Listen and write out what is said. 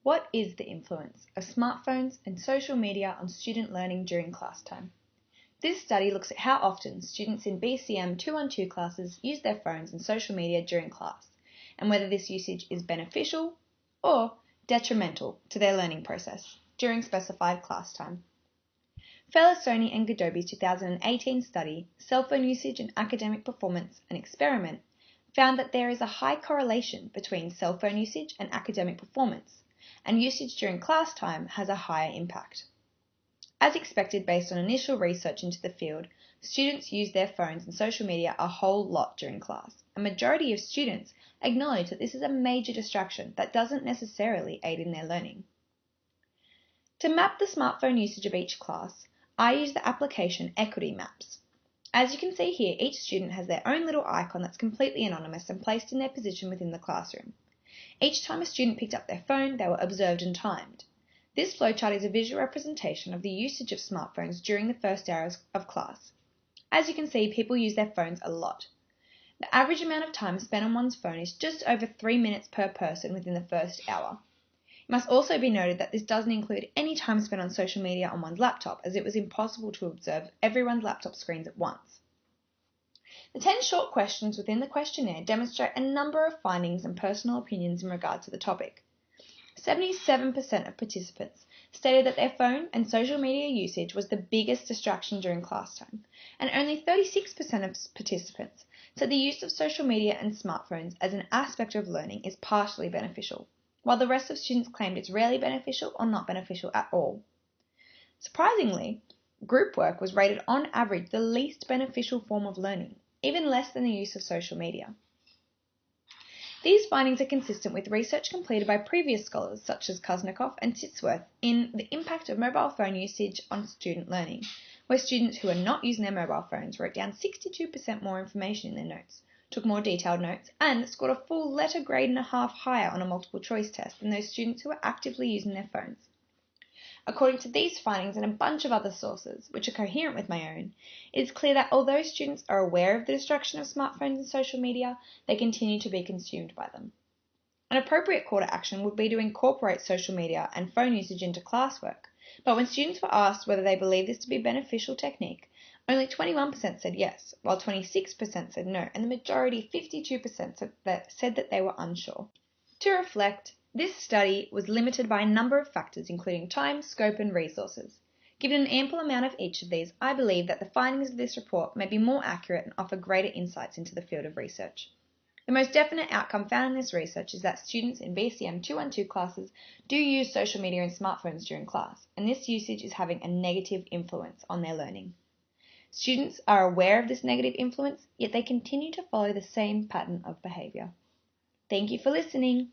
What is the influence of smartphones and social media on student learning during class time? This study looks at how often students in BCM212 classes use their phones and social media during class, and whether this usage is beneficial or detrimental to their learning process during specified class time. Feliconi and Godobe's 2018 study, Cell Phone Usage and Academic Performance, an Experiment, found that there is a high correlation between cell phone usage and academic performance, and usage during class time has a higher impact. As expected based on initial research into the field, students use their phones and social media a whole lot during class. A majority of students acknowledge that this is a major distraction that doesn't necessarily aid in their learning. To map the smartphone usage of each class, I use the application Equity Maps. As you can see here, each student has their own little icon that's completely anonymous and placed in their position within the classroom. Each time a student picked up their phone, they were observed and timed. This flowchart is a visual representation of the usage of smartphones during the first hours of class. As you can see, people use their phones a lot. The average amount of time spent on one's phone is just over 3 minutes per person within the first hour. It must also be noted that this doesn't include any time spent on social media on one's laptop, as it was impossible to observe everyone's laptop screens at once. The 10 short questions within the questionnaire demonstrate a number of findings and personal opinions in regard to the topic. 77% of participants stated that their phone and social media usage was the biggest distraction during class time, and only 36% of participants said the use of social media and smartphones as an aspect of learning is partially beneficial, while the rest of students claimed it's rarely beneficial or not beneficial at all. Surprisingly, group work was rated on average the least beneficial form of learning, even less than the use of social media. These findings are consistent with research completed by previous scholars such as Kuznikoff and Sitzworth in the impact of mobile phone usage on student learning, where students who are not using their mobile phones wrote down 62% more information in their notes, took more detailed notes, and scored a full letter grade and a half higher on a multiple choice test than those students who were actively using their phones. According to these findings and a bunch of other sources, which are coherent with my own, it is clear that although students are aware of the distraction of smartphones and social media, they continue to be consumed by them. An appropriate call to action would be to incorporate social media and phone usage into classwork, but when students were asked whether they believe this to be a beneficial technique, only 21% said yes, while 26% said no, and the majority, 52%, said that they were unsure. To reflect, this study was limited by a number of factors including time, scope and resources. Given an ample amount of each of these, I believe that the findings of this report may be more accurate and offer greater insights into the field of research. The most definite outcome found in this research is that students in BCM 212 classes do use social media and smartphones during class, and this usage is having a negative influence on their learning. Students are aware of this negative influence, yet they continue to follow the same pattern of behaviour. Thank you for listening.